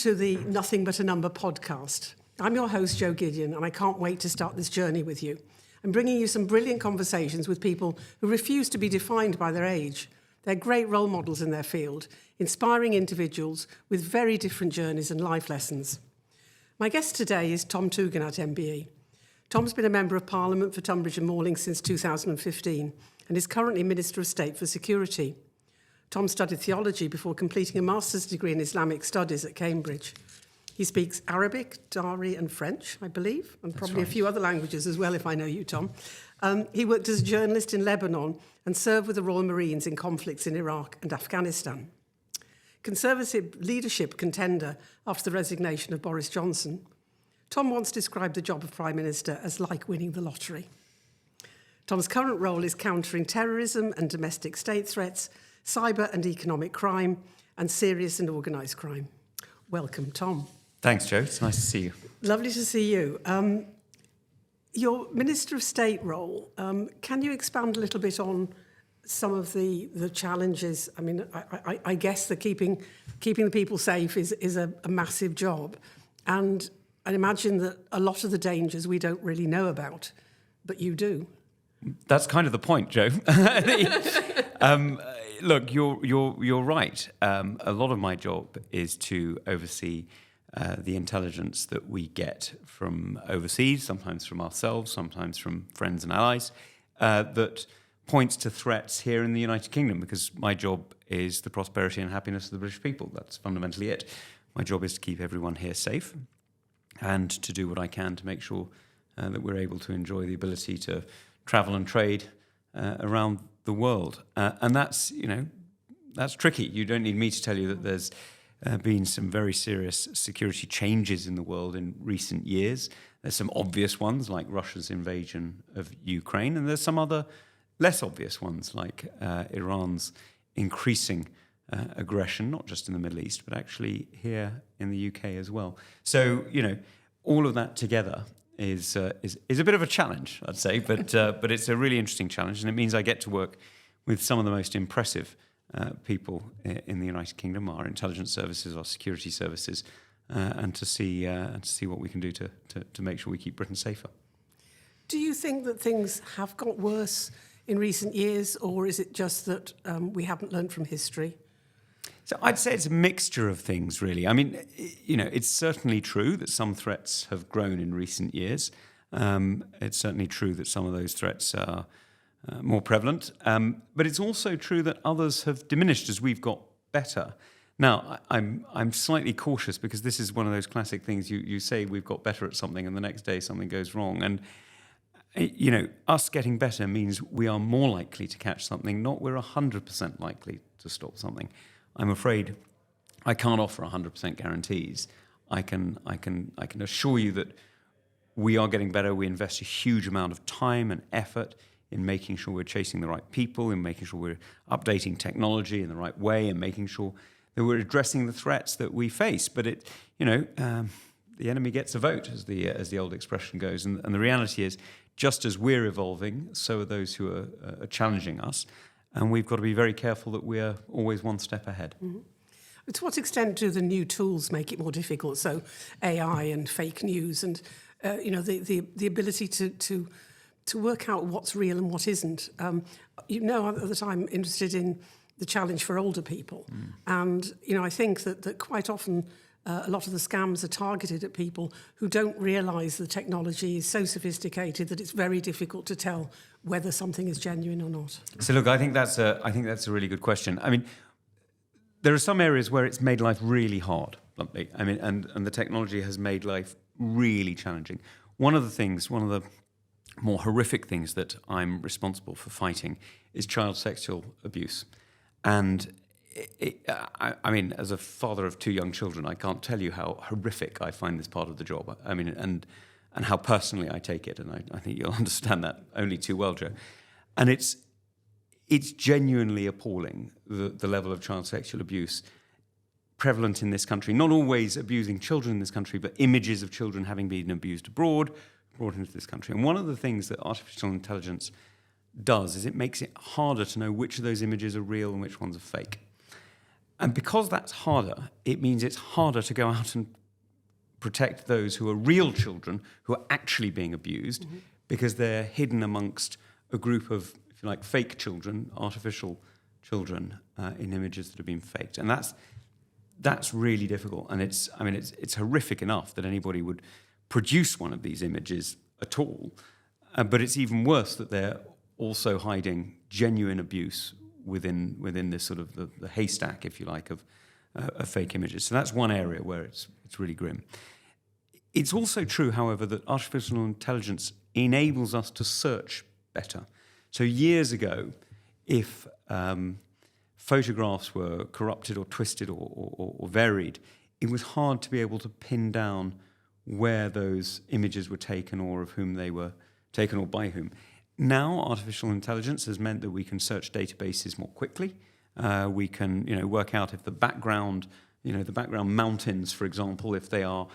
to the Nothing But a Number podcast. I'm your host, Gideon, and I can't wait to start this journey with you. I'm bringing you some brilliant conversations with people who refuse to be defined by their age. They're great role models in their field, inspiring individuals with very different journeys and life lessons. My guest today is Tom Tugendhat, MBE. Tom's been a Member of Parliament for Tunbridge and Morling since 2015 and is currently Minister of State for Security. Tom studied theology before completing a master's degree in Islamic studies at Cambridge. He speaks Arabic, Dari and French, I believe, and probably a few other languages as well, if I know you, Tom. He worked as a journalist in Lebanon and served with the Royal Marines in conflicts in Iraq and Afghanistan. Conservative leadership contender after the resignation of Boris Johnson, Tom once described the job of Prime Minister as like winning the lottery. Tom's current role is countering terrorism and domestic state threats, cyber and economic crime, and serious and organised crime. Welcome, Tom. Thanks, Joe. It's nice to see you. Lovely to see you. Your Minister of State role, can you expand a little bit on some of the challenges? I mean, I guess that keeping the people safe is a massive job. And I imagine that a lot of the dangers we don't really know about, but you do. That's kind of the point, Joe. Look, you're right. A lot of my job is to oversee the intelligence that we get from overseas, sometimes from ourselves, sometimes from friends and allies, that points to threats here in the United Kingdom, because my job is the prosperity and happiness of the British people. That's fundamentally it. My job is to keep everyone here safe and to do what I can to make sure that we're able to enjoy the ability to travel and trade around the world. And that's tricky. You don't need me to tell you that there's been some very serious security changes in the world in recent years. There's some obvious ones like Russia's invasion of Ukraine, and there's some other less obvious ones like Iran's increasing aggression, not just in the Middle East, but actually here in the UK as well. So, all of that together is a bit of a challenge, I'd say, but it's a really interesting challenge, and it means I get to work with some of the most impressive people in the United Kingdom, our intelligence services, our security services, and to see what we can do to make sure we keep Britain safer. Do you think that things have got worse in recent years, or is it just that we haven't learned from history? So I'd say it's a mixture of things, really. I mean, it's certainly true that some threats have grown in recent years. It's certainly true that some of those threats are more prevalent. But it's also true that others have diminished as we've got better. Now, I'm slightly cautious because this is one of those classic things you say we've got better at something and the next day something goes wrong. And, us getting better means we are more likely to catch something, not we're 100% likely to stop something. I'm afraid I can't offer 100% guarantees. I can assure you that we are getting better. We invest a huge amount of time and effort in making sure we're chasing the right people, in making sure we're updating technology in the right way, and making sure that we're addressing the threats that we face. But the enemy gets a vote, as the old expression goes. And the reality is, just as we're evolving, so are those who are challenging us. And we've got to be very careful that we're always one step ahead. Mm-hmm. To what extent do the new tools make it more difficult? So AI and fake news and, the ability to work out what's real and what isn't. That I'm interested in the challenge for older people. And, I think that quite often a lot of the scams are targeted at people who don't realise the technology is so sophisticated that it's very difficult to tell whether something is genuine or not. So look, I think that's a really good question. I mean, there are some areas where it's made life really hard, bluntly. I mean, and the technology has made life really challenging. One of the more horrific things that I'm responsible for fighting is child sexual abuse. And as a father of two young children, I can't tell you how horrific I find this part of the job. I mean, and how personally I take it, and I think you'll understand that only too well, Joe. And it's genuinely appalling, the level of child sexual abuse prevalent in this country. Not always abusing children in this country, but images of children having been abused abroad, brought into this country. And one of the things that artificial intelligence does is it makes it harder to know which of those images are real and which ones are fake. And because that's harder, it means it's harder to go out and protect those who are real children who are actually being abused, because they're hidden amongst a group of, if you like, fake children, artificial children in images that have been faked. And that's really difficult. And it's horrific enough that anybody would produce one of these images at all. But it's even worse that they're also hiding genuine abuse within this sort of the haystack, if you like, of fake images. So that's one area where it's really grim. It's also true, however, that artificial intelligence enables us to search better. So years ago, if photographs were corrupted or twisted or varied, it was hard to be able to pin down where those images were taken or of whom they were taken or by whom. Now, artificial intelligence has meant that we can search databases more quickly. We can, work out if the background mountains, for example, if they are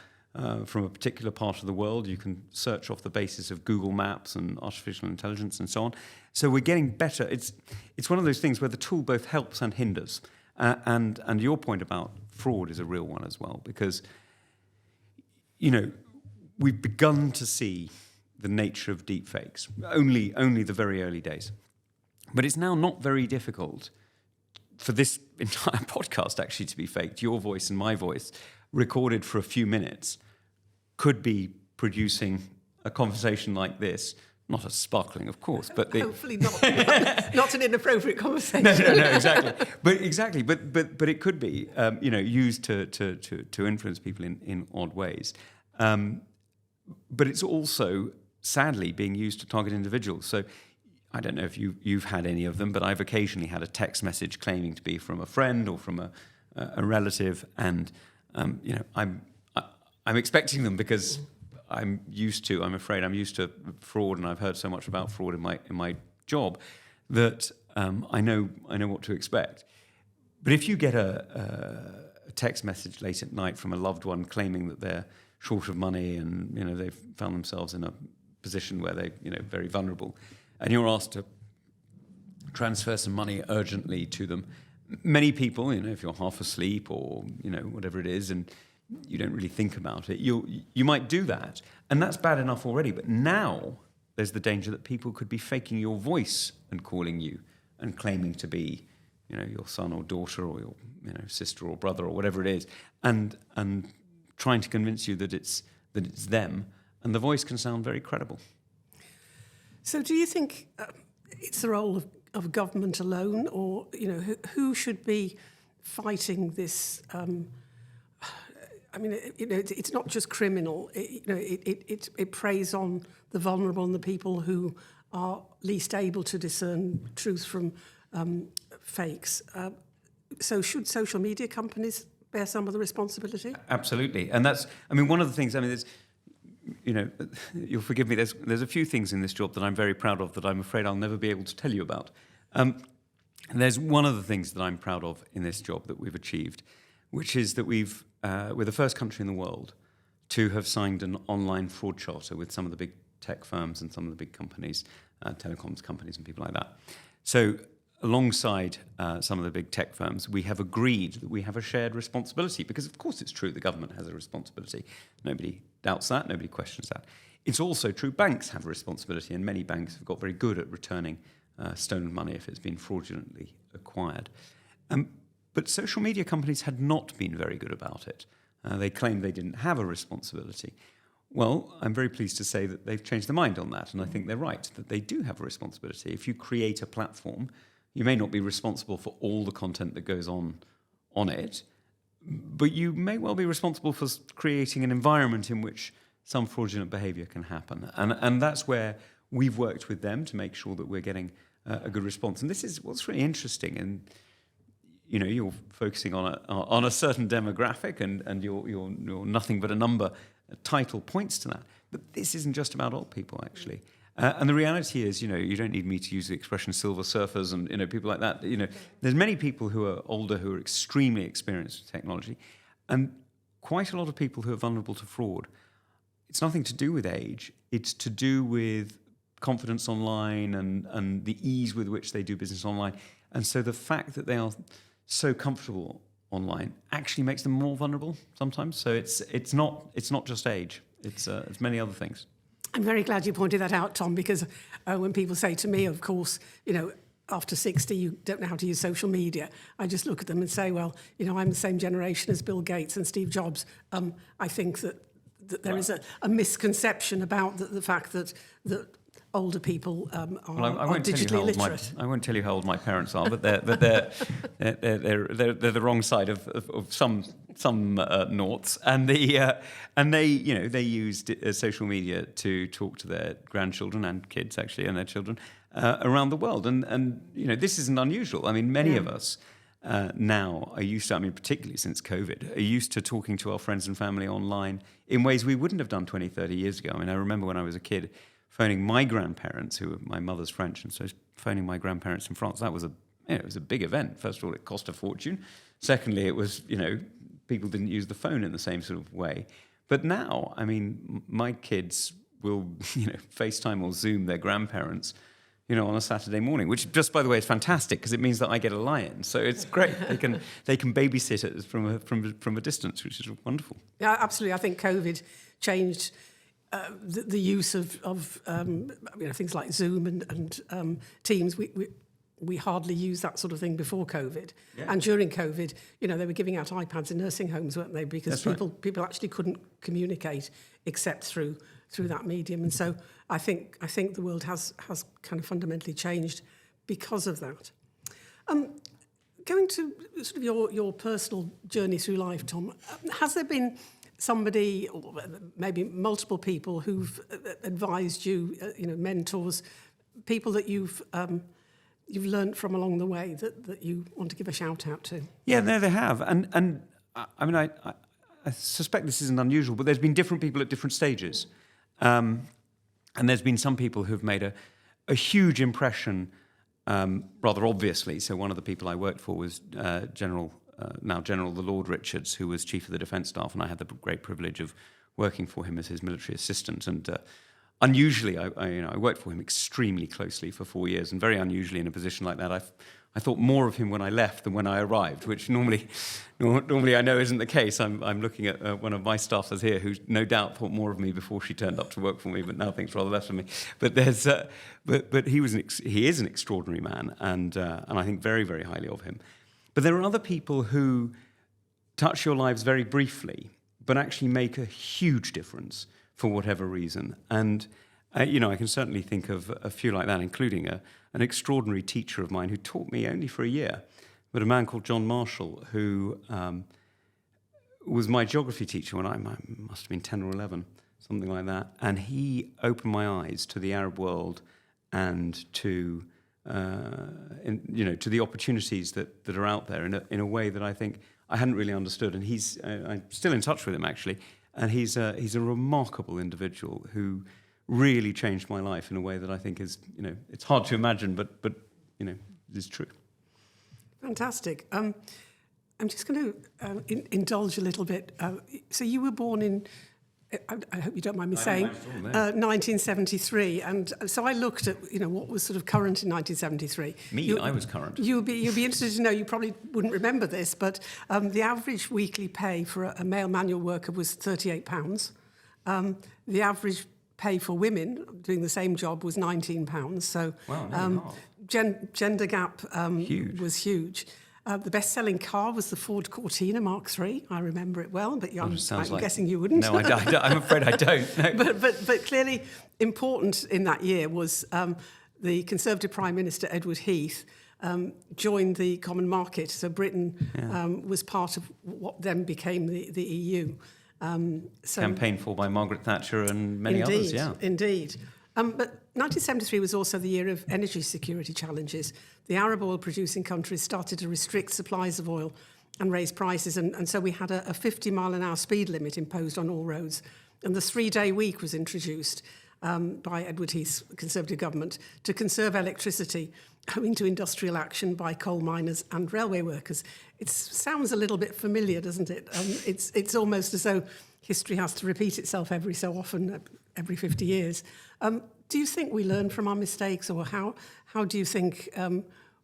from a particular part of the world, you can search off the basis of Google Maps and artificial intelligence and so on. So we're getting better. It's one of those things where the tool both helps and hinders. And your point about fraud is a real one as well, because, we've begun to see the nature of deepfakes, only the very early days. But it's now not very difficult for this entire podcast actually to be faked. Your voice and my voice, recorded for a few minutes, could be producing a conversation like this. Not as sparkling, of course, but hopefully not. Not an inappropriate conversation. No, exactly. But it could be, used to influence people in odd ways. But it's also, sadly, being used to target individuals. So I don't know if you've had any of them, but I've occasionally had a text message claiming to be from a friend or from a relative, and I'm expecting them because I'm used to fraud, and I've heard so much about fraud in my job that I know what to expect. But if you get a text message late at night from a loved one claiming that they're short of money and they've found themselves in a position where they very vulnerable, and you're asked to transfer some money urgently to them, many people, if you're half asleep or whatever it is, and you don't really think about it, you might do that, and that's bad enough already. But now there's the danger that people could be faking your voice and calling you and claiming to be your son or daughter or your sister or brother or whatever it is, and trying to convince you that it's them, and the voice can sound very credible. So do you think it's the role of government alone, or who should be fighting this? It's not just criminal. It preys on the vulnerable and the people who are least able to discern truth from fakes. So should social media companies bear some of the responsibility? Absolutely, and that's one of the things. There's, you'll forgive me. There's a few things in this job that I'm very proud of that I'm afraid I'll never be able to tell you about. There's one of the things that I'm proud of in this job that we've achieved, which is that we're the first country in the world to have signed an online fraud charter with some of the big tech firms and some of the big companies, telecoms companies and people like that. So alongside some of the big tech firms, we have agreed that we have a shared responsibility, because of course it's true the government has a responsibility. Nobody doubts that, nobody questions that. It's also true banks have a responsibility, and many banks have got very good at returning stolen money if it's been fraudulently acquired. But social media companies had not been very good about it. They claimed they didn't have a responsibility. Well, I'm very pleased to say that they've changed their mind on that, and I think they're right, that they do have a responsibility. If you create a platform, you may not be responsible for all the content that goes on it, but you may well be responsible for creating an environment in which some fraudulent behaviour can happen. And that's where we've worked with them to make sure that we're getting a good response. And this is what's really interesting. And you're focusing on a certain demographic, and you're nothing but a number. A title points to that. But this isn't just about old people, actually. And the reality is, you don't need me to use the expression silver surfers and, people like that. There's many people who are older who are extremely experienced with technology, and quite a lot of people who are vulnerable to fraud. It's nothing to do with age. It's to do with confidence online and the ease with which they do business online. And so the fact that they are so comfortable online actually makes them more vulnerable sometimes. So it's not just age. It's many other things. I'm very glad you pointed that out, Tom, because when people say to me, of course, after 60, you don't know how to use social media, I just look at them and say, well, I'm the same generation as Bill Gates and Steve Jobs. I think that there is a misconception about the fact that older people are digitally illiterate. I won't tell you how old my parents are, but they're the wrong side of some noughts, and they used social media to talk to their grandchildren and kids actually and their children around the world, and this isn't unusual. I mean, many of us now are used to, particularly since COVID, are used to talking to our friends and family online in ways we wouldn't have done 20, 30 years ago. I remember when I was a kid, phoning my grandparents, who were my mother's French, and so phoning my grandparents in France, that was it was a big event. First of all, it cost a fortune. Secondly, it was, people didn't use the phone in the same sort of way. But now, my kids will, FaceTime or Zoom their grandparents, on a Saturday morning, which just, by the way, is fantastic because it means that I get a lie-in. So it's great. They can babysit it from a distance, which is wonderful. Yeah, absolutely. I think COVID changed the use of things like Zoom and Teams. We hardly used that sort of thing before COVID. Yeah. And during COVID, they were giving out iPads in nursing homes, weren't they? Because people actually couldn't communicate except through that medium. And so I think the world has kind of fundamentally changed because of that. Going to sort of your personal journey through life, Tom, has there been somebody, or maybe multiple people who've advised you, mentors, people that you've learned from along the way that you want to give a shout out to? Yeah, no, they have, and I suspect this isn't unusual, but there's been different people at different stages, and there's been some people who've made a huge impression, rather obviously. So one of the people I worked for was General the Lord Richards, who was Chief of the Defence Staff, and I had the great privilege of working for him as his military assistant. And unusually, I worked for him extremely closely for 4 years, and very unusually in a position like that, I thought more of him when I left than when I arrived, which normally I know isn't the case. I'm looking at one of my staffers here who no doubt thought more of me before she turned up to work for me, but now thinks rather less of me. But but he is an extraordinary man, and I think very, very highly of him. But there are other people who touch your lives very briefly, but actually make a huge difference for whatever reason. And, I can certainly think of a few like that, including an extraordinary teacher of mine who taught me only for a year, but a man called John Marshall, who was my geography teacher when I must have been 10 or 11, something like that. And he opened my eyes to the Arab world and to the opportunities that are out there in a way that I think I hadn't really understood. And I'm still in touch with him actually, and he's a remarkable individual who really changed my life in a way that I think is it's hard to imagine, but is true. Fantastic. I'm just going to indulge a little bit. So you were born in, I hope you don't mind me saying, 1973. And so I looked at, what was sort of current in 1973. I was current. You'll be interested to know, you probably wouldn't remember this, but the average weekly pay for a male manual worker was £38. The average pay for women doing the same job was £19. So gender gap was huge. The best-selling car was the Ford Cortina Mark III. I remember it well, but I'm guessing you wouldn't. No, I'm afraid I don't. No. But clearly important in that year was the Conservative Prime Minister, Edward Heath, joined the Common Market. So Britain was part of what then became the EU. Campaigned for by Margaret Thatcher and many others, yeah. Indeed. But 1973 was also the year of energy security challenges. The Arab oil-producing countries started to restrict supplies of oil and raise prices, and so we had a 50-mile-an-hour speed limit imposed on all roads. And the 3-day week was introduced by Edward Heath's Conservative government to conserve electricity, owing to industrial action by coal miners and railway workers. It sounds a little bit familiar, doesn't it? It's almost as though history has to repeat itself every so often, every 50 years. Do you think we learn from our mistakes, or how do you think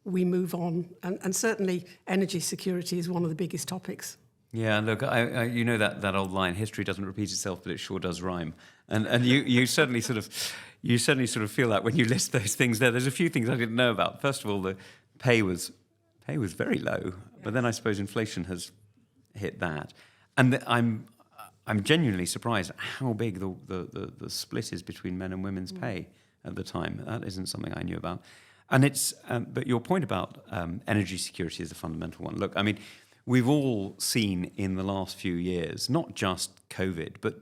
we move on. And certainly energy security is one of the biggest topics. Yeah, look, I you know that old line, history doesn't repeat itself, but it sure does rhyme. And you certainly sort of feel that when you list those things there. There's a few things I didn't know about. First of all, the pay was very low, but then I suppose inflation has hit that. And I'm genuinely surprised at how big the split is between men and women's pay at the time. That isn't something I knew about. And it's but your point about energy security is a fundamental one. Look, I mean, we've all seen in the last few years, not just COVID, but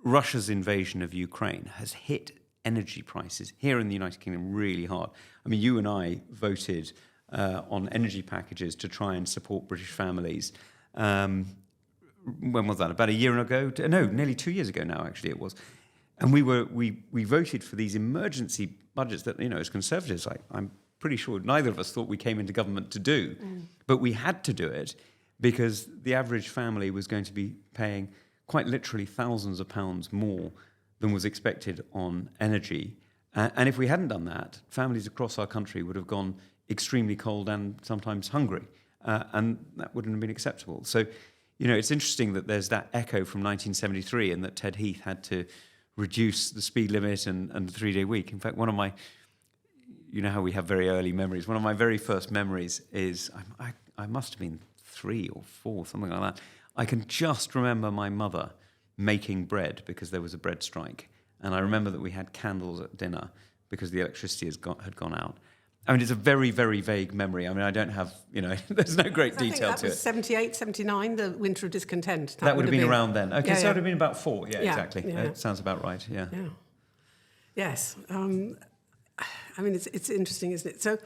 Russia's invasion of Ukraine has hit energy prices here in the United Kingdom really hard. I mean, you and I voted on energy packages to try and support British families. When was that? About a year ago? No, nearly 2 years ago now, actually, it was. And we voted for these emergency budgets that, as Conservatives, I'm pretty sure neither of us thought we came into government to do. But we had to do it because the average family was going to be paying quite literally thousands of pounds more than was expected on energy. And if we hadn't done that, families across our country would have gone extremely cold and sometimes hungry. And that wouldn't have been acceptable. So, it's interesting that there's that echo from 1973 and that Ted Heath had to reduce the speed limit and the 3-day week. In fact, one of my, how we have very early memories. One of my very first memories is, I must have been 3 or 4, something like that. I can just remember my mother making bread because there was a bread strike. And I remember that we had candles at dinner because the electricity had gone out. I mean, it's a very, very vague memory. I mean, I don't have, there's no great detail to it. That was 78, 79, the Winter of Discontent. That would have been around then. Okay, so it would have been about 4. Yeah, yeah, exactly. Yeah. That sounds about right, yeah. Yes. I mean, it's interesting, isn't it? So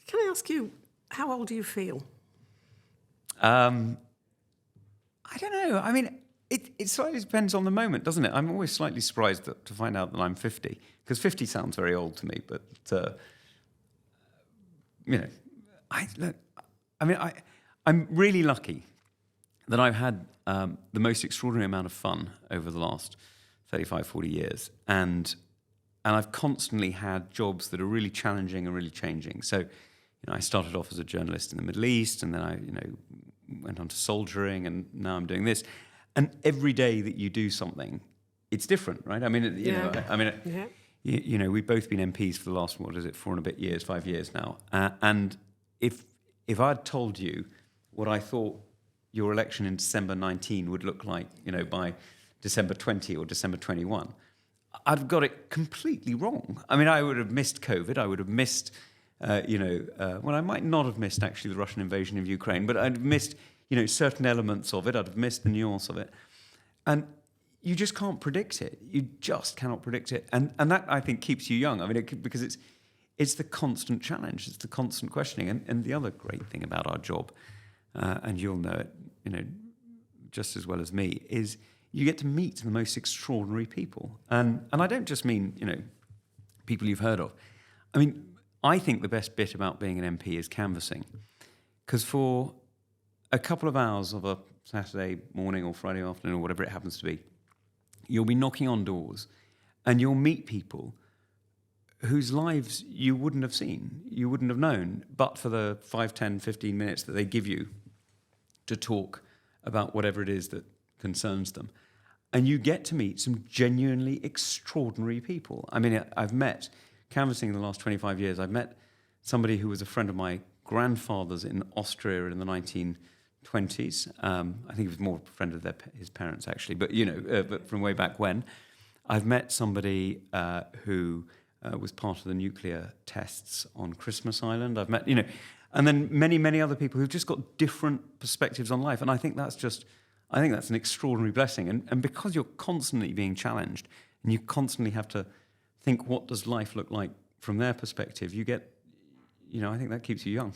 can I ask you, how old do you feel? I don't know. I mean, it slightly depends on the moment, doesn't it? I'm always slightly surprised to find out that I'm 50, because 50 sounds very old to me, but... I'm really lucky that I've had the most extraordinary amount of fun over the last 35, 40 years. And I've constantly had jobs that are really challenging and really changing. So, I started off as a journalist in the Middle East, and then I, went on to soldiering, and now I'm doing this. And every day that you do something, it's different, right? I mean, we've both been MPs for the last, 4 and a bit years, 5 years now. And if I'd told you what I thought your election in December 19 would look like, by December 20 or December 21, I'd got it completely wrong. I mean, I would have missed COVID. I would have missed, I might not have missed actually the Russian invasion of Ukraine, but I'd have missed, certain elements of it. I'd have missed the nuance of it. And you just can't predict it. You just cannot predict it. And that, I think, keeps you young. I mean, because it's the constant challenge. It's the constant questioning. And the other great thing about our job, and you'll know it, just as well as me, is you get to meet the most extraordinary people. And I don't just mean, people you've heard of. I mean, I think the best bit about being an MP is canvassing. Because for a couple of hours of a Saturday morning or Friday afternoon or whatever it happens to be, you'll be knocking on doors and you'll meet people whose lives you wouldn't have seen, you wouldn't have known, but for the 5, 10, 15 minutes that they give you to talk about whatever it is that concerns them. And you get to meet some genuinely extraordinary people. I mean, I've met, canvassing in the last 25 years, I've met somebody who was a friend of my grandfather's in Austria in the 1920s. I think he was more a friend of his parents, actually, but but from way back when. I've met somebody who was part of the nuclear tests on Christmas Island. I've met, and then many, many other people who've just got different perspectives on life. And I think that's an extraordinary blessing. And because you're constantly being challenged and you constantly have to think, what does life look like from their perspective, you get, I think that keeps you young.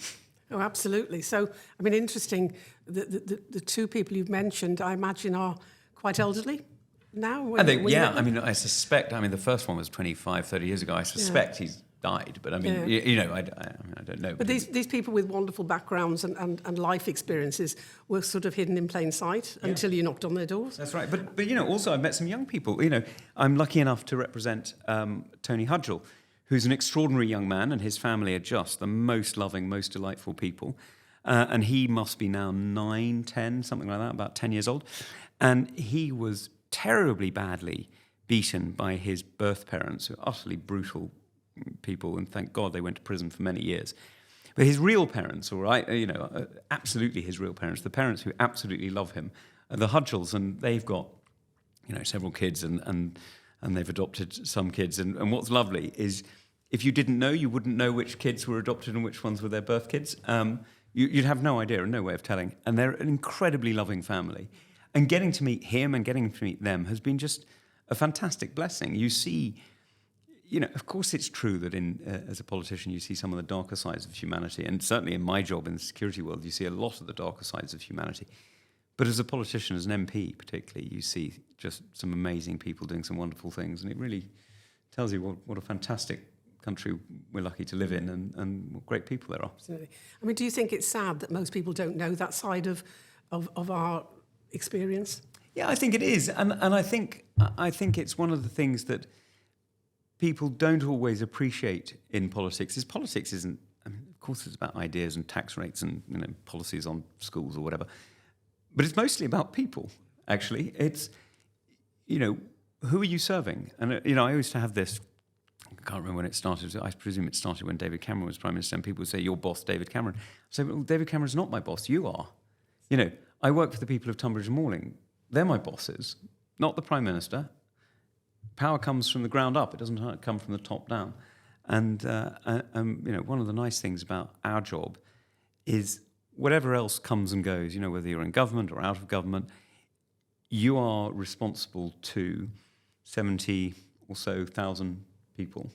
Oh, absolutely. So, I mean, interesting, the two people you've mentioned, I imagine, are quite elderly now? I suspect, the first one was 25, 30 years ago. I suspect he's died, but I don't know. But these people with wonderful backgrounds and life experiences were sort of hidden in plain sight until you knocked on their doors. That's right. But also I've met some young people. I'm lucky enough to represent Tony Hudgell, who's an extraordinary young man, and his family are just the most loving, most delightful people. And he must be now 9, 10, something like that, about 10 years old. And he was terribly badly beaten by his birth parents, who are utterly brutal people, and thank God they went to prison for many years. But his real parents, all right, absolutely his real parents, the parents who absolutely love him, are the Hudgells, and they've got, several kids, and they've adopted some kids. And what's lovely is, if you didn't know, you wouldn't know which kids were adopted and which ones were their birth kids. You'd have no idea and no way of telling. And they're an incredibly loving family. And getting to meet him and getting to meet them has been just a fantastic blessing. You see, of course it's true that as a politician you see some of the darker sides of humanity. And certainly in my job in the security world, you see a lot of the darker sides of humanity. But as a politician, as an MP particularly, you see just some amazing people doing some wonderful things. And it really tells you what a fantastic country we're lucky to live in, and what great people there are. Absolutely. I mean, do you think it's sad that most people don't know that side of our experience? Yeah, I think it is, and I think it's one of the things that people don't always appreciate in politics. Is politics isn't. I mean, of course, it's about ideas and tax rates and policies on schools or whatever, but it's mostly about people. Actually, it's who are you serving? And I used to have this. I can't remember when it started. I presume it started when David Cameron was Prime Minister, and people would say, "Your boss, David Cameron." I say, "Well, David Cameron's not my boss. You are." I work for the people of Tunbridge and Malling. They're my bosses, not the Prime Minister. Power comes from the ground up. It doesn't come from the top down. And one of the nice things about our job is whatever else comes and goes, whether you're in government or out of government, you are responsible to 70 or so thousand people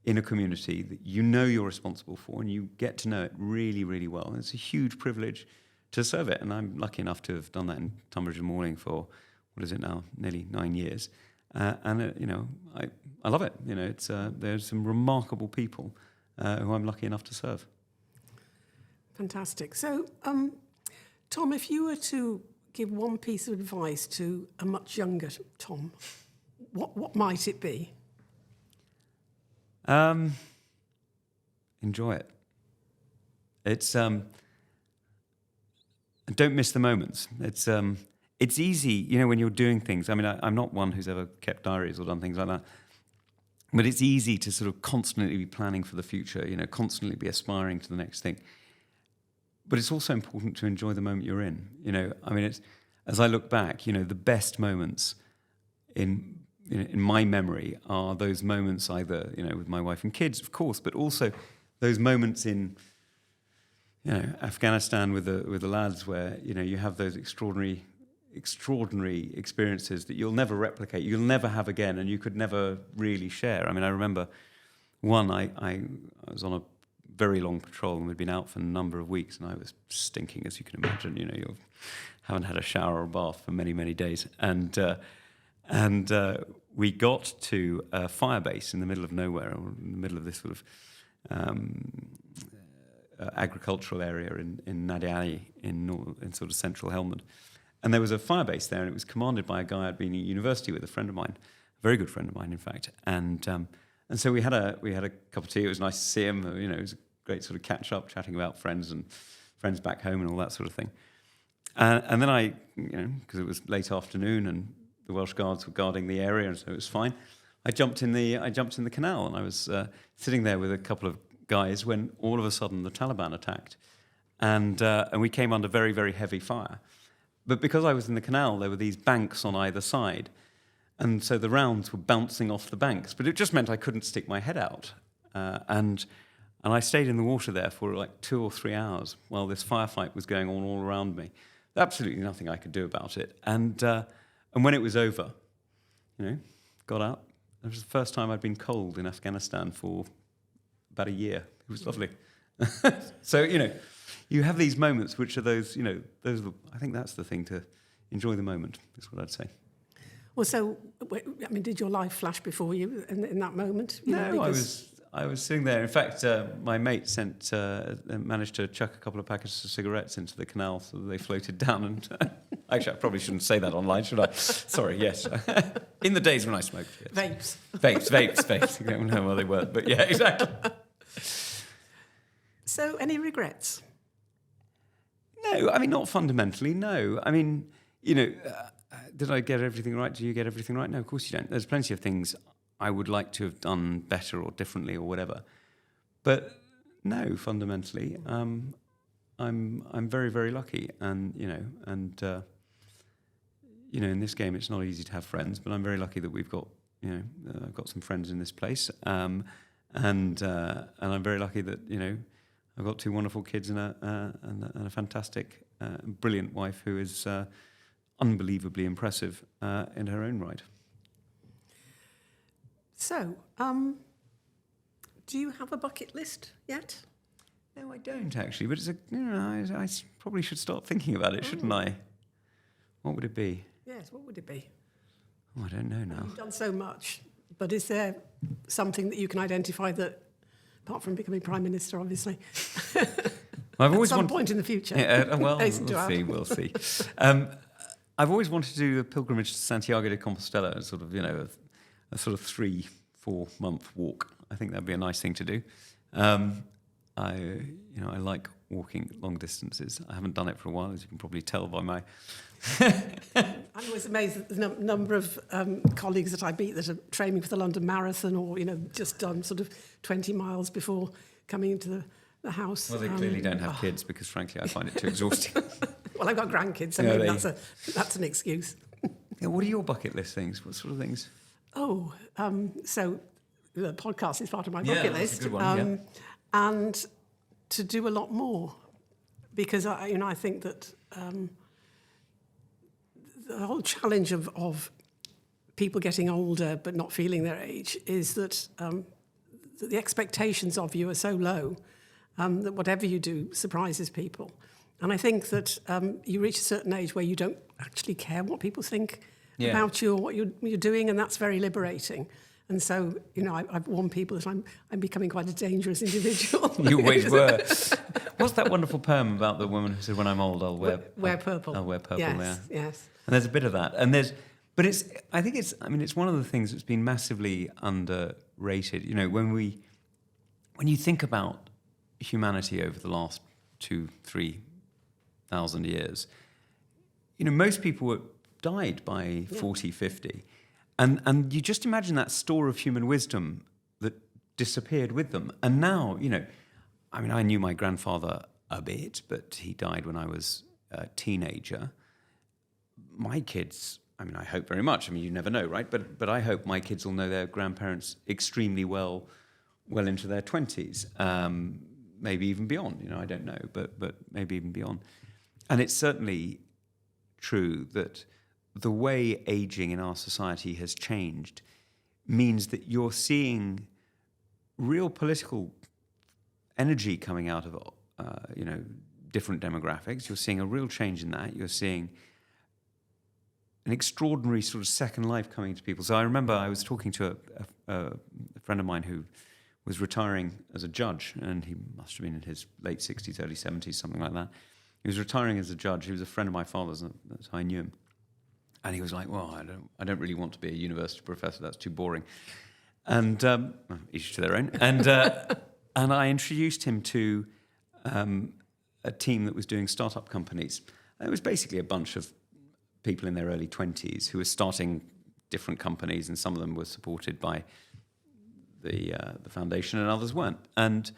in a community that you're responsible for, and you get to know it really, really well. And it's a huge privilege to serve it, and I'm lucky enough to have done that in Tunbridge and Malling for, what is it now, nearly 9 years. I love it. There's some remarkable people who I'm lucky enough to serve. Fantastic. So, Tom, if you were to give one piece of advice to a much younger Tom, what might it be? Enjoy it. Don't miss the moments. It's easy, when you're doing things. I mean, I'm not one who's ever kept diaries or done things like that, but it's easy to sort of constantly be planning for the future, constantly be aspiring to the next thing. But it's also important to enjoy the moment you're in. As I look back, the best moments in my memory are those moments either, with my wife and kids, of course, but also those moments in, Afghanistan with the lads where, you have those extraordinary experiences that you'll never replicate, you'll never have again, and you could never really share. I mean, I remember one, I was on a very long patrol, and we'd been out for a number of weeks, and I was stinking, as you can imagine. You haven't had a shower or a bath for many, many days. And we got to a fire base in the middle of nowhere, or in the middle of this sort of agricultural area in Nadiali in sort of central Helmand. And there was a fire base there, and it was commanded by a guy I'd been at university with, a friend of mine, a very good friend of mine, in fact. And so we had a cup of tea. It was nice to see him. It was a great sort of catch up, chatting about friends and friends back home and all that sort of thing. And then I, because it was late afternoon and the Welsh Guards were guarding the area, and so it was fine. I jumped in the canal, and I was sitting there with a couple of guys when all of a sudden the Taliban attacked, and we came under very, very heavy fire. But because I was in the canal, there were these banks on either side, and so the rounds were bouncing off the banks. But it just meant I couldn't stick my head out, and I stayed in the water there for like 2 or 3 hours while this firefight was going on all around me. Absolutely nothing I could do about it. And when it was over, got out. It was the first time I'd been cold in Afghanistan for about a year. It was lovely. So, you have these moments which are those, I think that's the thing, to enjoy the moment, is what I'd say. Well, so, did your life flash before you in that moment? No, I was sitting there. In fact, my mate managed to chuck a couple of packets of cigarettes into the canal so that they floated down. And actually, I probably shouldn't say that online, should I? Sorry, yes. In the days when I smoked. Yes. Vapes. I don't know where they were, but yeah, exactly. So, any regrets? No, I mean, not fundamentally, no. I mean, did I get everything right? Do you get everything right? No, of course you don't. There's plenty of things I would like to have done better or differently or whatever. But no, fundamentally, I'm very, very lucky. And, in this game, it's not easy to have friends, but I'm very lucky that we've got, I've got some friends in this place. And I'm very lucky that, I've got two wonderful kids and a fantastic, brilliant wife who is unbelievably impressive in her own right. So, do you have a bucket list yet? No, I don't actually. But it's I probably should start thinking about it, shouldn't I? What would it be? Yes, what would it be? Oh, I don't know now. You've done so much, but is there something that you can identify that, apart from becoming Prime Minister, obviously, I've always at some point in the future? Yeah, we'll see. I've always wanted to do a pilgrimage to Santiago de Compostela, sort of, a sort of 3-4 month walk. I think that'd be a nice thing to do. I like walking long distances. I haven't done it for a while, as you can probably tell by my. I'm always amazed at the number of colleagues that I meet that are training for the London Marathon, or just done sort of 20 miles before coming into the house. Well, they clearly don't have kids, because frankly, I find it too exhausting. Well, I've got grandkids, so maybe that's an excuse. Yeah, what are your bucket list things? What sort of things? Oh, so the podcast is part of my bucket list. That's a good one, and to do a lot more, because I think that the whole challenge of people getting older but not feeling their age is that the expectations of you are so low that whatever you do surprises people. And I think that you reach a certain age where you don't actually care what people think about you or what you're doing, and that's very liberating. And so, I've warned people that I'm becoming quite a dangerous individual. You always were. What's that wonderful poem about the woman who said, "When I'm old, I'll wear purple." I'll wear purple. Yes. And there's a bit of that, I think it's one of the things that's been massively underrated. When you think about humanity over the last 2,000-3,000 years, most people died by 40, 50. And you just imagine that store of human wisdom that disappeared with them. And now, I knew my grandfather a bit, but he died when I was a teenager. My kids, I hope very much. You never know, right? But I hope my kids will know their grandparents extremely well into their 20s, maybe even beyond. I don't know, but maybe even beyond. And it's certainly true that the way aging in our society has changed means that you're seeing real political energy coming out of, different demographics. You're seeing a real change in that. You're seeing an extraordinary sort of second life coming to people. So I remember I was talking to a friend of mine who was retiring as a judge, and he must have been in his late 60s, early 70s, something like that. He was retiring as a judge. He was a friend of my father's, and that's how I knew him. And he was like, "Well, I don't really want to be a university professor. That's too boring." And each to their own. And and I introduced him to a team that was doing startup companies. And it was basically a bunch of people in their early 20s who were starting different companies, and some of them were supported by the foundation, and others weren't. And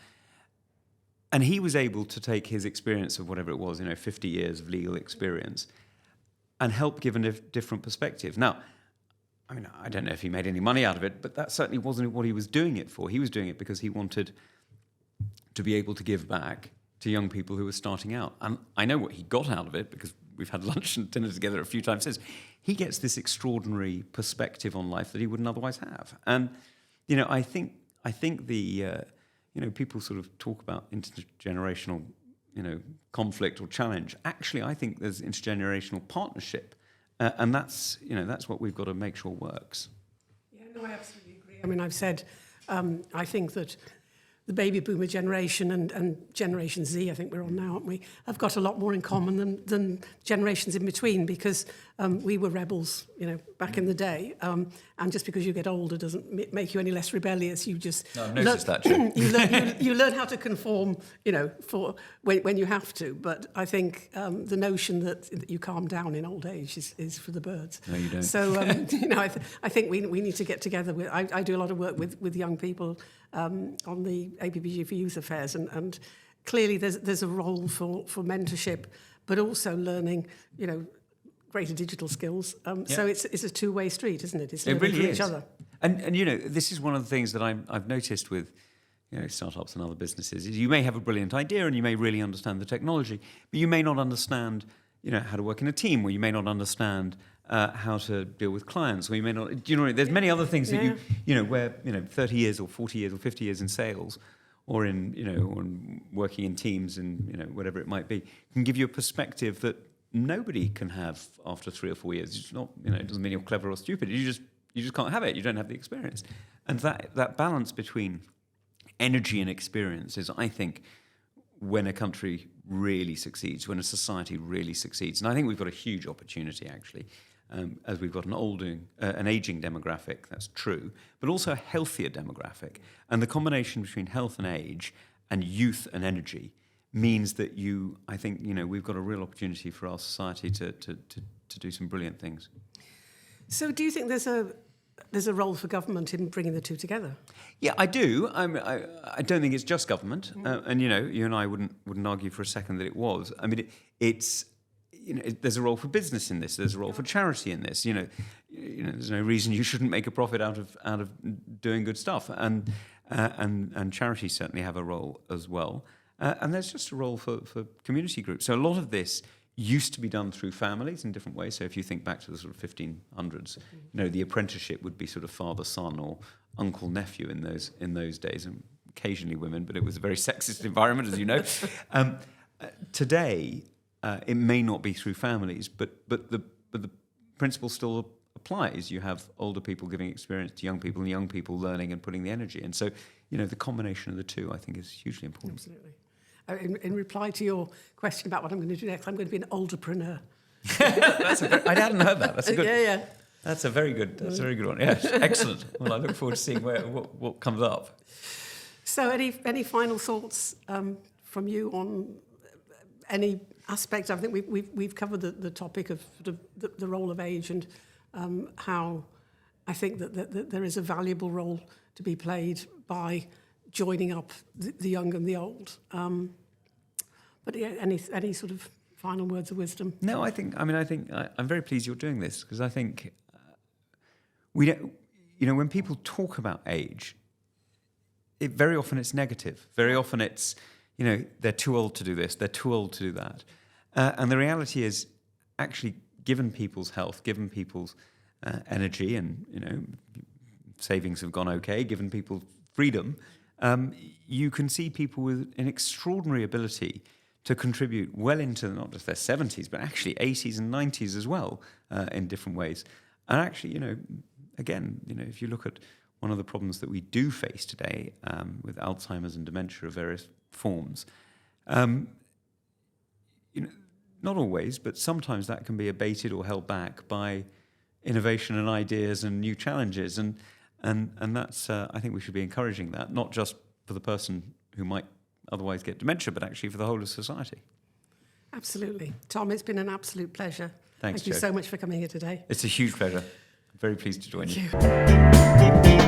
he was able to take his experience of whatever it was, 50 years of legal experience, and help give a different perspective. Now, I don't know if he made any money out of it, but that certainly wasn't what he was doing it for. He was doing it because he wanted to be able to give back to young people who were starting out. And I know what he got out of it, because we've had lunch and dinner together a few times since. He gets this extraordinary perspective on life that he wouldn't otherwise have. And, I think the, people sort of talk about intergenerational conflict or challenge. Actually, I think there's intergenerational partnership, and that's what we've got to make sure works. Yeah, no, I absolutely agree. I've said I think that the baby boomer generation and Generation Z, I think we're on now, aren't we, have got a lot more in common than generations in between, because we were rebels, back in the day. And just because you get older doesn't make you any less rebellious. You just No, I've noticed that too. you learn how to conform, for when you have to. But I think the notion that you calm down in old age is for the birds. No, you don't. So I think we need to get together. I do a lot of work with young people on the APPG for Youth Affairs, and clearly there's a role for mentorship, but also learning, greater digital skills. So it's a two-way street, isn't it? It's learning really from is. each other. And this is one of the things that I've noticed with startups and other businesses, is you may have a brilliant idea and you may really understand the technology, but you may not understand how to work in a team, or you may not understand how to deal with clients, or you may not, there's many other things that where 30 years or 40 years or 50 years in sales, or in or working in teams and whatever it might be, can give you a perspective that nobody can have after 3 or 4 years. It's not, it doesn't mean you're clever or stupid. You just can't have it. You don't have the experience. And that balance between energy and experience is, I think, when a country really succeeds, when a society really succeeds. And I think we've got a huge opportunity, actually, as we've got an aging demographic, that's true, but also a healthier demographic. And the combination between health and age and youth and energy means that I think, we've got a real opportunity for our society to do some brilliant things. So do you think there's a role for government in bringing the two together? Yeah, I do. I don't think it's just government. And, you and I wouldn't argue for a second that it was. I mean, it's... there's a role for business in this. There's a role for charity in this. There's no reason you shouldn't make a profit out of doing good stuff. And charities certainly have a role as well. And there's just a role for community groups. So a lot of this used to be done through families in different ways. So if you think back to the sort of 1500s, the apprenticeship would be sort of father-son or uncle-nephew in those days, and occasionally women, but it was a very sexist environment, as you know. Today, it may not be through families, but the principle still applies. You have older people giving experience to young people, and young people learning and putting the energy in. So, the combination of the two, I think, is hugely important. Absolutely. In reply to your question about what I'm going to do next, I'm going to be an olderpreneur. I hadn't heard that. That's a good. Yeah. That's a very good one. Yes, excellent. Well, I look forward to seeing what comes up. So, any final thoughts from you on any aspect? I think we've covered the topic of the role of age, and how I think that there is a valuable role to be played by joining up the young and the old. But yeah, any sort of final words of wisdom? No, I think I'm very pleased you're doing this, because I think we don't, when people talk about age, very often it's negative. Very often it's, they're too old to do this, they're too old to do that. And the reality is, actually, given people's health, given people's energy, and savings have gone okay, given people freedom, you can see people with an extraordinary ability to contribute well into not just their 70s, but actually 80s and 90s as well, in different ways. And actually, again, if you look at one of the problems that we do face today with Alzheimer's and dementia of various forms, not always, but sometimes that can be abated or held back by innovation and ideas and new challenges. And that's, I think we should be encouraging that, not just for the person who might otherwise get dementia, but actually for the whole of society. Absolutely. Tom, it's been an absolute pleasure. Thanks, Thank you so much for coming here today. It's a huge pleasure. I'm very pleased to join you. Thank you.